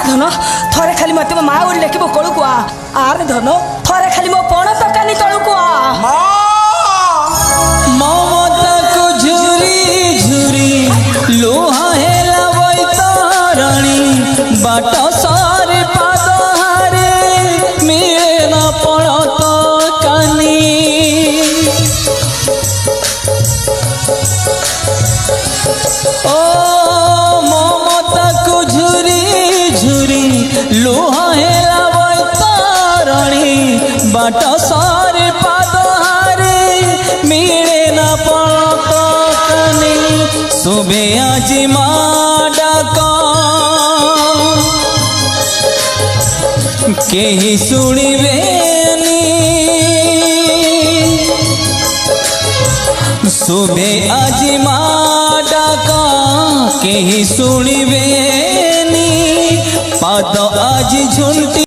धन थरे खाली मत माँ बोली लेकिन कलू को आरे धन थरे खाली मो पण तकानी तलू को ममता को झुरी झुरी लोहा हेला वैतरणी बाट सारे पाद हारे मिले न पड़त कानी ओ ममता को झुरी झुरी लोहा हेला वैतरणी बाट सारे पाद हारे मिले न पड़त कानी सुबे आज माँ डाका केही सुनिबेनी सुबे आज माँ डाका केही सुनिबेनी पाद आज झुंटी